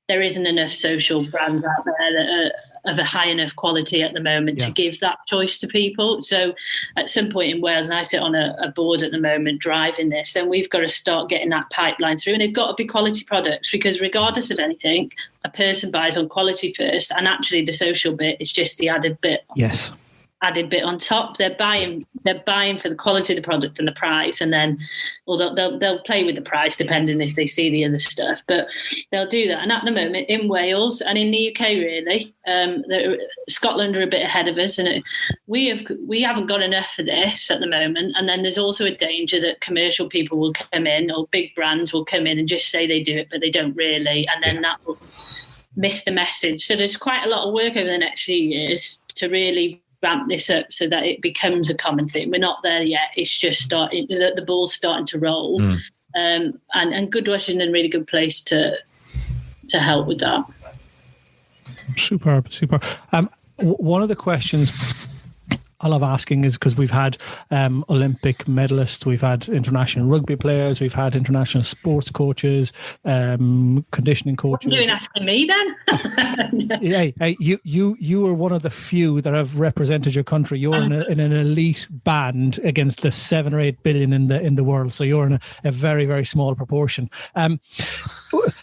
Speaker 3: there isn't enough social brands out there that are of a high enough quality at the moment to give that choice to people. So at some point in Wales, and I sit on a board at the moment driving this, then we've got to start getting that pipeline through, and they've got to be quality products, because regardless of anything, a person buys on quality first, and actually the social bit is just the added bit.
Speaker 4: Yes.
Speaker 3: Added bit on top. They're buying for the quality of the product and the price, and then they'll play with the price depending if they see the other stuff, but they'll do that. And at the moment in Wales and in the UK, really, Scotland are a bit ahead of us, and we haven't got enough of this at the moment. And then there's also a danger that commercial people will come in, or big brands will come in and just say they do it, but they don't really, and then that will miss the message. So there's quite a lot of work over the next few years to really ramp this up so that it becomes a common thing. We're not there yet. It's just starting. The ball's starting to roll, and Goodwash is in a really good place to help with that.
Speaker 4: Superb. One of the questions I love asking is because we've had Olympic medalists, we've had international rugby players, we've had international sports coaches, conditioning coaches.
Speaker 3: What are you doing asking me then?
Speaker 4: Hey, you are one of the few that have represented your country. You're in an elite band against the 7 or 8 billion in the world, so you're in a very, very small proportion.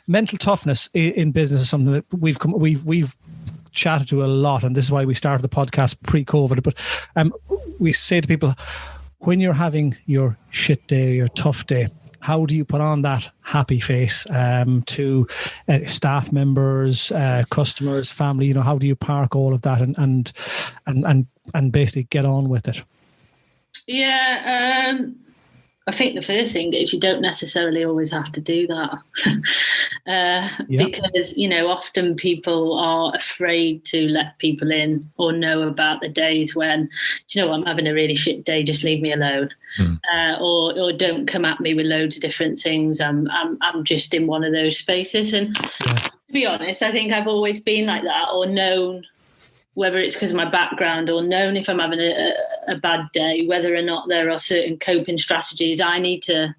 Speaker 4: Mental toughness in business is something that we've chatted to a lot, and this is why we started the podcast pre-COVID. But we say to people, when you're having your shit day, your tough day, how do you put on that happy face to staff members, customers, family? How do you park all of that and basically get on with it?
Speaker 3: Yeah. I think the first thing is you don't necessarily always have to do that because, often people are afraid to let people in or know about the days when, I'm having a really shit day, just leave me alone. Or don't come at me with loads of different things. I'm just in one of those spaces. And to be honest, I think I've always been like that, or known, whether it's because of my background, or known if I'm having a bad day, whether or not there are certain coping strategies I need to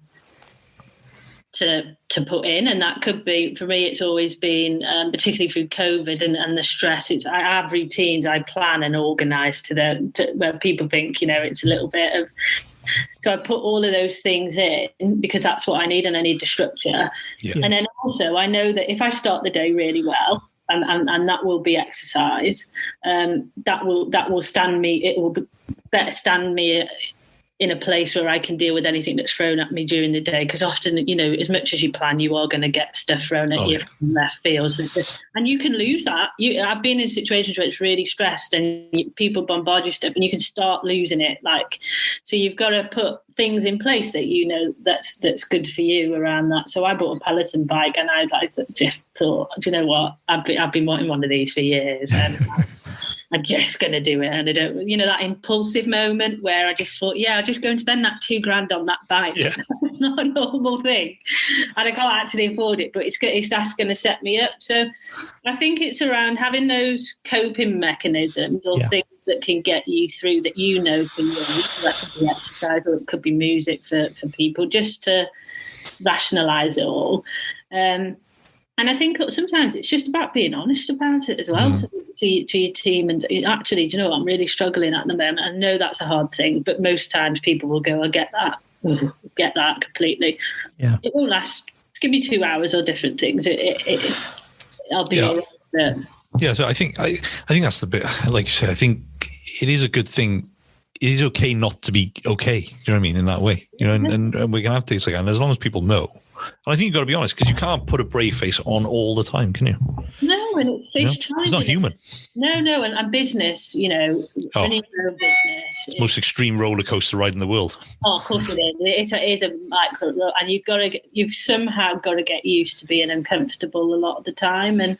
Speaker 3: put in. And that could be, for me, it's always been, particularly through COVID and the stress, I have routines I plan and organise to where people think, it's a little bit of... So I put all of those things in because that's what I need, and I need the structure. Yeah. And then also I know that if I start the day really well, and that will be exercise, that will stand me. It will better stand me in a place where I can deal with anything that's thrown at me during the day. Because often, as much as you plan, you are going to get stuff thrown at you from left field, and you can lose that. I've been in situations where it's really stressed and people bombard you stuff, and you can start losing it. So you've got to put things in place that that's good for you around that. So I bought a Peloton bike, and I just thought, do you know what? I've been wanting one of these for years, and I'm just going to do it. And I don't, that impulsive moment where I just thought, I'll just go and spend that $2,000 on that bike. Yeah. It's not a normal thing. And I can't actually afford it, but that's going to set me up. So I think it's around having those coping mechanisms or things that can get you through that, for you. That could be exercise, or it could be music for people, just to rationalise it all. And I think sometimes it's just about being honest about it as well to your team. And actually, do you know what? I'm really struggling at the moment. I know that's a hard thing, but most times people will go, I get that. Get that completely. Yeah. It will last. Give me 2 hours or different things. I'll be all right.
Speaker 2: Yeah. So I think that's the bit, like you say, I think it is a good thing. It is okay not to be okay. You know what I mean? In that way, and we can have things like that. And as long as people know. And I think you've got to be honest, because you can't put a brave face on all the time, can you?
Speaker 3: No, and it's challenging.
Speaker 2: It's not human.
Speaker 3: No, and business, running your own business.
Speaker 2: It's the most extreme roller coaster ride in the world.
Speaker 3: Oh, of course it is. It is a micro, and you've somehow got to get used to being uncomfortable a lot of the time. And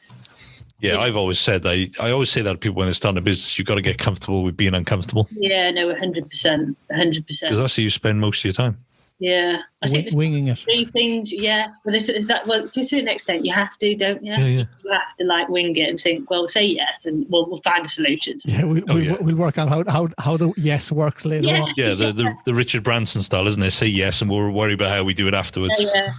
Speaker 2: I've always said that. I always say that to people when they start a business, you've got to get comfortable with being uncomfortable.
Speaker 3: Yeah, no, 100%.
Speaker 2: Because that's how you spend most of your time.
Speaker 3: Yeah, I think
Speaker 4: winging it.
Speaker 3: 3 things. Yeah, but is that to a certain extent you have to, don't you? Yeah. You have to wing it and think, well, say yes, and we'll find a solution.
Speaker 4: Yeah, we'll work out how the yes works later on.
Speaker 2: Yeah, the Richard Branson style, isn't it? Say yes, and we'll worry about how we do it afterwards.
Speaker 3: Yeah.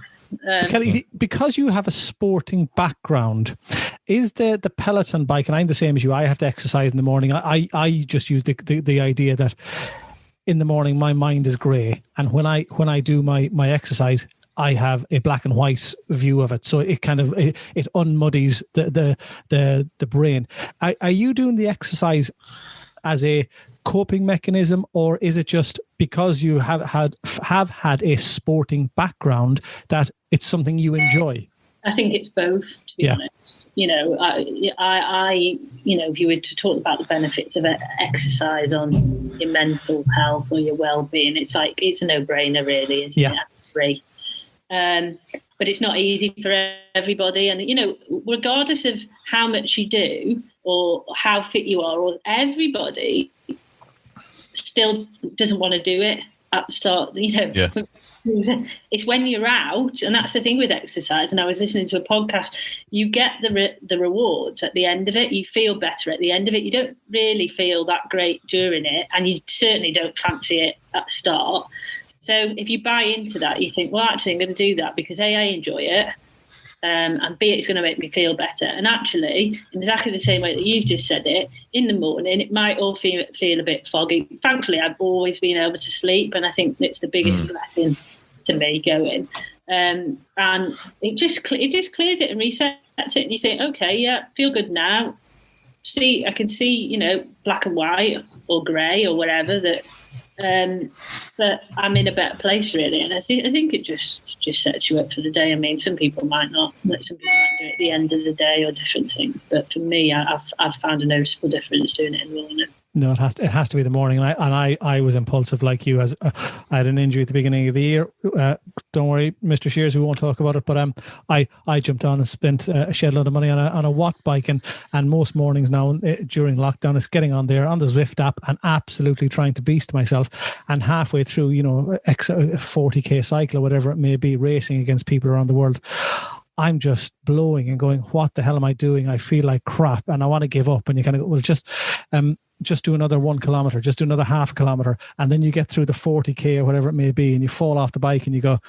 Speaker 4: So Kelly, because you have a sporting background, is the Peloton bike, and I'm the same as you, I have to exercise in the morning. I just use the idea that in the morning my mind is grey, and when I do my exercise, I have a black and white view of it, so it kind of it unmuddies the brain. Are you doing the exercise as a coping mechanism, or is it just because you have had a sporting background that it's something you enjoy?
Speaker 3: I think it's both, to be honest. I if you were to talk about the benefits of exercise on your mental health or your well-being, it's a no-brainer, really, isn't it? It's free. But it's not easy for everybody. And, regardless of how much you do or how fit you are, or everybody still doesn't want to do it. at the start, it's when you're out, and that's the thing with exercise. And I was listening to a podcast. You get the rewards at the end of it. You feel better at the end of it. You don't really feel that great during it, and you certainly don't fancy it at the start. So if you buy into that, you think, well, actually, I'm going to do that because A, I enjoy it, and B, it's going to make me feel better. And actually, in exactly the same way that you've just said it, in the morning, it might all feel a bit foggy. Thankfully, I've always been able to sleep, and I think it's the biggest blessing to me going. And it just clears it and resets it. And you think, okay, yeah, feel good now. I can see, black and white or grey or whatever that. But I'm in a better place, really, and I think it just sets you up for the day. I mean, some people might not. Some people might do it at the end of the day or different things. But for me, I've found a noticeable difference doing it in the morning.
Speaker 4: No, it has to be the morning, and I was impulsive like you. As I had an injury at the beginning of the year. Don't worry, Mr. Shears, we won't talk about it. But I jumped on and spent a shed load of money on a Watt bike, and most mornings now during lockdown, it's getting on there on the Zwift app and absolutely trying to beast myself. And halfway through, 40k cycle or whatever it may be, racing against people around the world, I'm just blowing and going, what the hell am I doing? I feel like crap and I want to give up. And you kind of go, well, just do another 1 kilometer, just do another half kilometer. And then you get through the 40k or whatever it may be, and you fall off the bike and you go,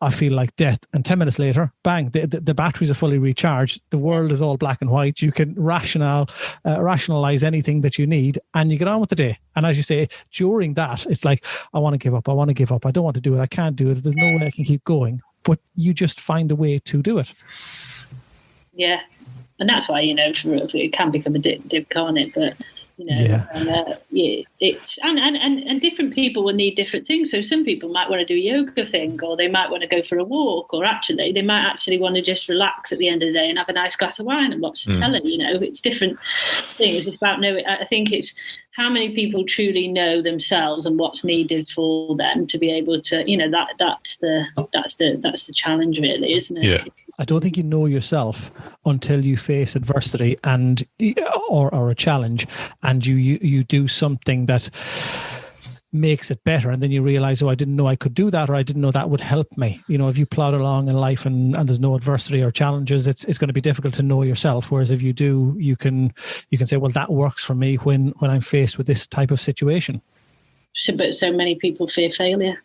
Speaker 4: I feel like death. And 10 minutes later, bang, the batteries are fully recharged. The world is all black and white. You can rationalize anything that you need and you get on with the day. And as you say, during that, it's like, I want to give up. I don't want to do it. I can't do it. There's no way I can keep going. But you just find a way to do it.
Speaker 3: Yeah. And that's why, it can become addictive, can't it? But it's and different people will need different things. So some people might want to do a yoga thing, or they might want to go for a walk, or they might actually want to just relax at the end of the day and have a nice glass of wine and watch the telly. It's different things. It's about knowing. I think it's how many people truly know themselves and what's needed for them to be able to. That's the challenge, really, isn't it?
Speaker 2: Yeah.
Speaker 4: I don't think you know yourself until you face adversity or a challenge, and you do something that makes it better, and then you realize, I didn't know I could do that, or I didn't know that would help me. If you plod along in life and there's no adversity or challenges, it's going to be difficult to know yourself. Whereas if you do, you can say, well, that works for me when I'm faced with this type of situation.
Speaker 3: But so many people fear failure.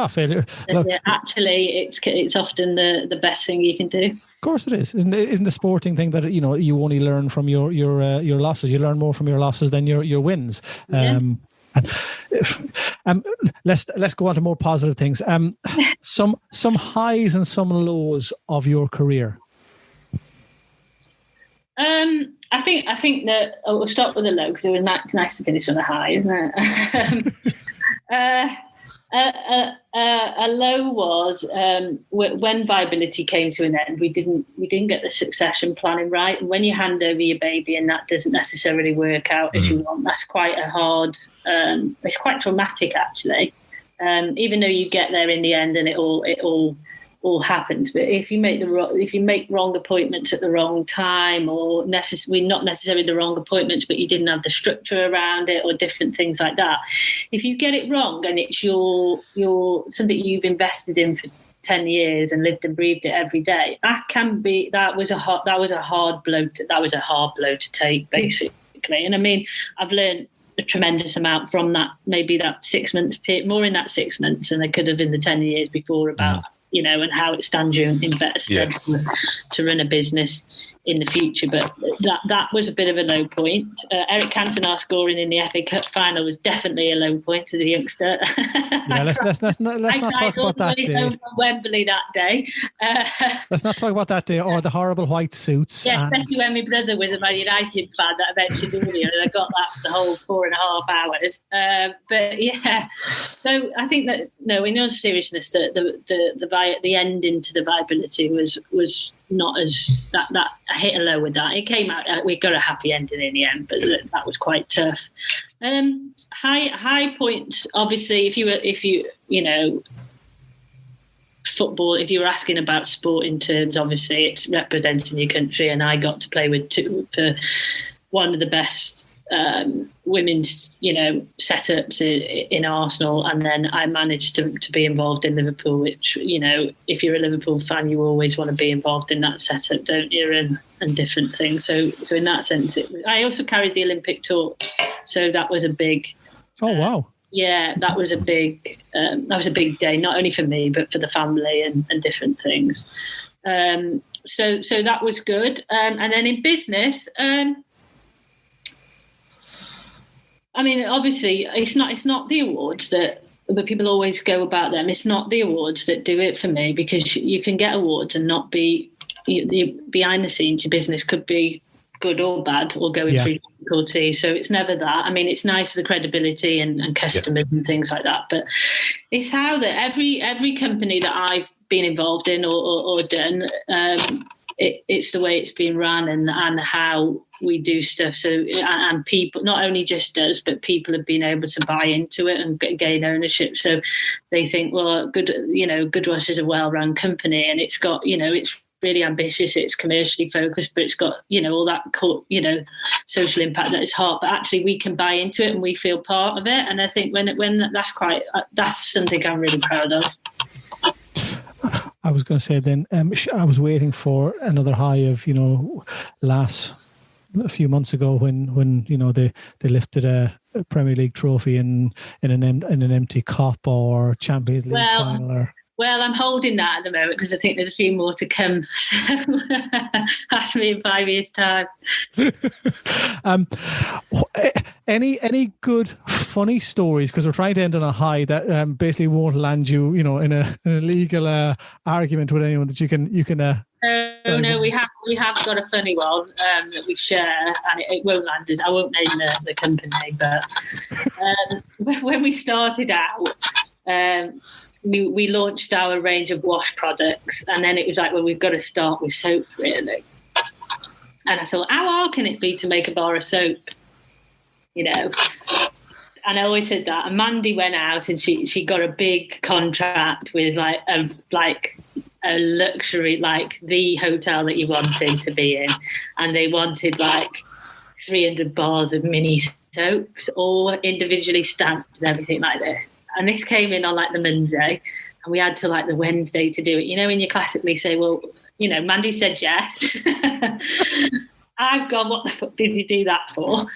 Speaker 4: Failure.
Speaker 3: Look, actually, it's often the best thing you can do.
Speaker 4: Of course it is. Isn't the sporting thing that you only learn from your losses? You learn more from your losses than your wins.
Speaker 3: Yeah.
Speaker 4: Let's go on to more positive things. Some highs and some lows of your career.
Speaker 3: I think that we'll start with a low because it was nice to finish on a high, isn't it? A low was when viability came to an end. We didn't get the succession planning right, and when you hand over your baby and that doesn't necessarily work out as you want, that's quite a hard. It's quite traumatic, actually. Even though you get there in the end and it all happens, but if you make wrong appointments at the wrong time, or not necessarily the wrong appointments, but you didn't have the structure around it, or different things like that. If you get it wrong and it's your something you've invested in for 10 years and lived and breathed it every day, that was a hard blow to take, basically. And I mean, I've learned a tremendous amount from that. Maybe that 6 months, more in that 6 months than I could have in the 10 years before about. And how it stands you in better stead to run a business in the future. But that was a bit of a low point. Eric Cantona scoring in the FA Cup final was definitely a low point as a youngster.
Speaker 4: Yeah, let's not talk about that day.
Speaker 3: From Wembley that day.
Speaker 4: Let's not talk about that day or the horrible white suits.
Speaker 3: Yeah, especially when my brother was a Man United fan that I mentioned earlier, and I got that the whole 4.5 hours. But yeah, so I think that in all seriousness, the end into the viability was not as that I hit a low with that. It came out, we got a happy ending in the end, but that was quite tough. High points, obviously, if you football, if you were asking about sport in terms, obviously it's representing your country, and I got to play with one of the best women's, setups in Arsenal, and then I managed to be involved in Liverpool, which, if you're a Liverpool fan, you always want to be involved in that setup, don't you? And different things. So in that sense, I also carried the Olympic torch, so that was a big.
Speaker 4: Oh wow!
Speaker 3: Yeah, that was a big day, not only for me but for the family and different things. So that was good. And then in business. Obviously, it's not the awards but people always go about them. It's not the awards that do it for me, because you can get awards and not be behind the scenes. Your business could be good or bad or going through difficulty. So it's never that. It's nice for the credibility and customers and things like that. But it's how that every company that I've been involved in or done, it's the way it's been run and how we do stuff. So, and people, not only just us, but people have been able to buy into it and gain ownership. So they think, well, Goodwash is a well-run company, and it's got, it's really ambitious, it's commercially focused, but it's got, all that, social impact that is hard. But actually, we can buy into it and we feel part of it. And I think when that's something I'm really proud of.
Speaker 4: I was going to say then, I was waiting for another high of, a few months ago when they lifted a Premier League trophy in an empty cup or Champions League final.
Speaker 3: Well, I'm holding that at the moment because I think there's a few more to come. So ask me in 5 years' time.
Speaker 4: Any good funny stories? Because we're trying to end on a high that basically won't land you, in a legal argument with anyone that you can. No,
Speaker 3: we have got a funny one that we share, and it won't land us. I won't name the company, but when we started out. We launched our range of wash products, and then it was like, well, we've got to start with soap, really. And I thought, how hard can it be to make a bar of soap? And I always said that. And Mandy went out and she got a big contract with like a luxury, like the hotel that you wanted to be in, and they wanted like 300 bars of mini soaps, all individually stamped and everything like this. And this came in on like the Monday, and we had to like the Wednesday to do it. When you classically say, well, Mandy said yes. I've gone, what the fuck did you do that for?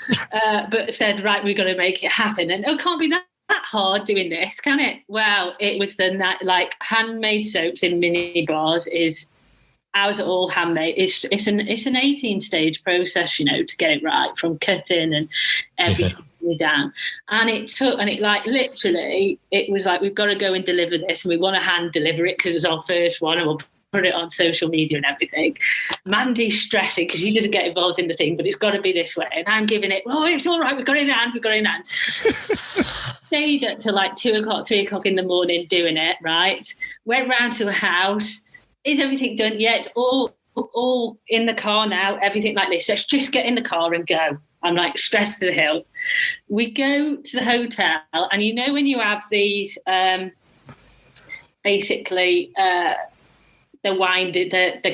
Speaker 3: But said, right, we've got to make it happen. And it can't be that hard doing this, can it? Well, it was like handmade soaps in mini bars ours are all handmade. It's an 18-stage process, to get it right, from cutting and everything. Down, and it was like, we've got to go and deliver this, and we want to hand deliver it because it's our first one, and we'll put it on social media and everything. Mandy's stressing because she didn't get involved in the thing, but it's got to be this way, and I'm giving it, it's all right, we've got it in hand. Stayed up till like 2 o'clock, 3 o'clock in the morning doing it, right? Went round to a house. Is everything done? Yeah, it's all in the car now, everything like this. Let's just get in the car and go. I'm like stressed to the hill. We go to the hotel, and when you have these, basically the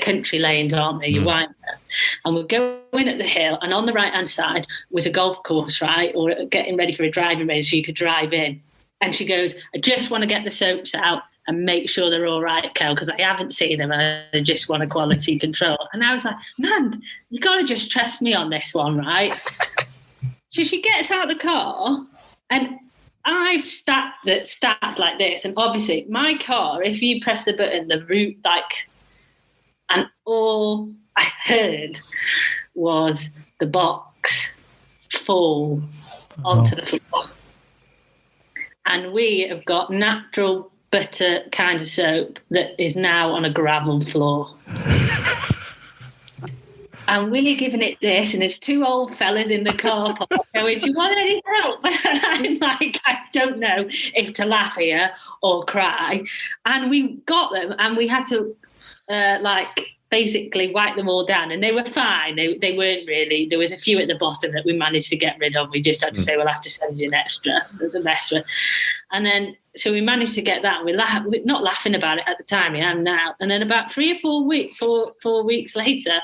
Speaker 3: country lanes, aren't they? You wind them, and we're going at the hill, and on the right hand side was a golf course, right, or getting ready for a driving range so you could drive in. And she goes, I just want to get the soaps out and make sure they're all right, Kel, because I haven't seen them and I just want a quality control. And I was like, man, you got to just trust me on this one, right? So she gets out of the car, and I've stacked like this. And obviously my car, if you press the button, the route, and all I heard was the box fall onto the floor. And we have got natural butter kind of soap that is now on a gravelled floor. And we're giving it this, and there's two old fellas in the car park going, do you want any help? And I'm like, I don't know if to laugh here or cry. And we got them, and we had to basically wipe them all down, and they were fine. They weren't really. There was a few at the bottom that we managed to get rid of. We just had to say, we'll have to send you an extra, the best one. And then, so we managed to get that. We're not laughing about it at the time, I am now. And then about 3 or 4 weeks later,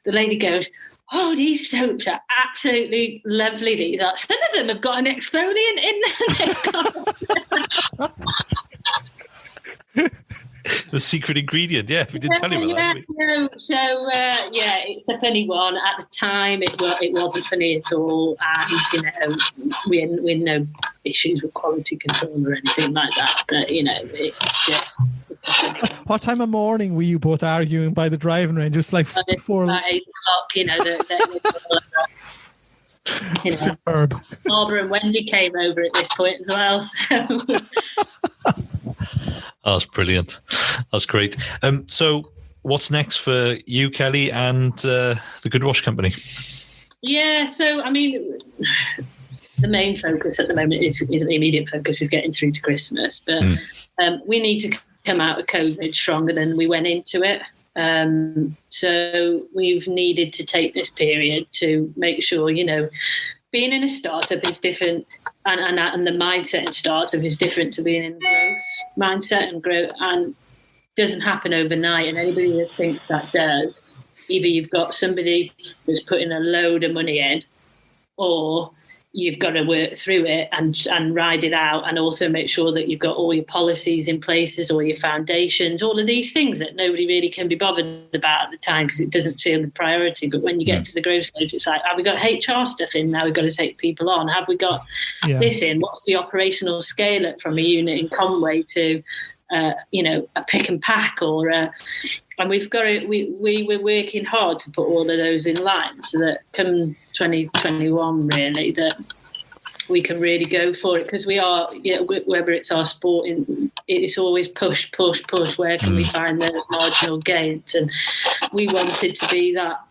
Speaker 3: the lady goes, oh, these soaps are absolutely lovely. These are. Some of them have got an exfoliant in them.
Speaker 2: The secret ingredient, yeah. We didn't tell you about that.
Speaker 3: No. So, it's a funny one. At the time, it wasn't funny at all. And, we had no issues with quality control or anything like that. But, it's just...
Speaker 4: What time of morning were you both arguing by the driving range? Just like before...
Speaker 3: About 8 o'clock,
Speaker 4: Superb.
Speaker 3: Barbara and Wendy came over at this point as well. So...
Speaker 2: That's brilliant. That's great. So what's next for you, Kelly, and the Goodwash Company? Yeah,
Speaker 3: so, I mean, the main focus at the moment is the immediate focus is getting through to Christmas. But we need to come out of COVID stronger than we went into it. So we've needed to take this period to make sure, being in a startup is different, and the mindset in startup is different to being in growth mindset, and growth and doesn't happen overnight. And anybody that thinks that does, either you've got somebody who's putting a load of money in, or you've got to work through it and ride it out, and also make sure that you've got all your policies in places, all your foundations, all of these things that nobody really can be bothered about at the time because it doesn't seem the priority. But when you get to the growth stage, it's like, have we got HR stuff in? Now we've got to take people on. Have we got this in? What's the operational scale up from a unit in Conway to a pick and pack, or and we've got to, we're working hard to put all of those in line so that come 2021 really that we can really go for it, because we are, whether it's our sport, it's always push, where can we find the marginal gains? And we wanted to be that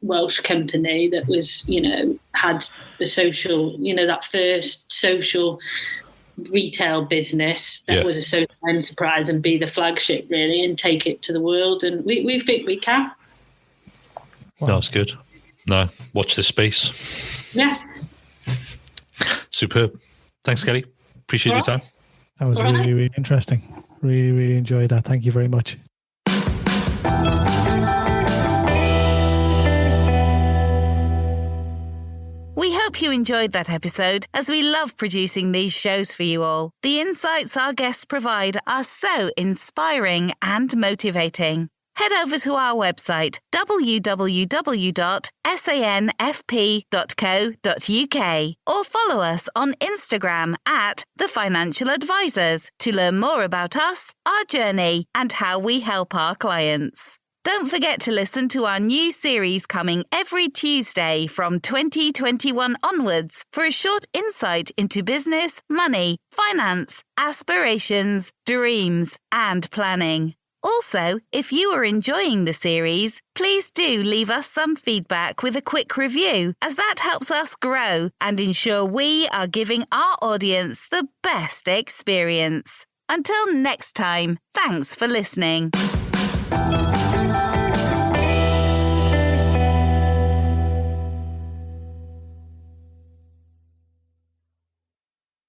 Speaker 3: Welsh company that was, had the social, that first social retail business that was a social enterprise, and be the flagship really and take it to the world. And we think we can.
Speaker 2: Wow. That's good. No, watch this space.
Speaker 3: Yeah.
Speaker 2: Superb. Thanks, Kelly. Appreciate your time.
Speaker 4: That was really, really interesting. Really, really enjoyed that. Thank you very much.
Speaker 1: We hope you enjoyed that episode, as we love producing these shows for you all. The insights our guests provide are so inspiring and motivating. Head over to our website, www.sanfp.co.uk, or follow us on Instagram @The Financial Advisors to learn more about us, our journey, and how we help our clients. Don't forget to listen to our new series coming every Tuesday from 2021 onwards for a short insight into business, money, finance, aspirations, dreams, and planning. Also, if you are enjoying the series, please do leave us some feedback with a quick review, as that helps us grow and ensure we are giving our audience the best experience. Until next time, thanks for listening.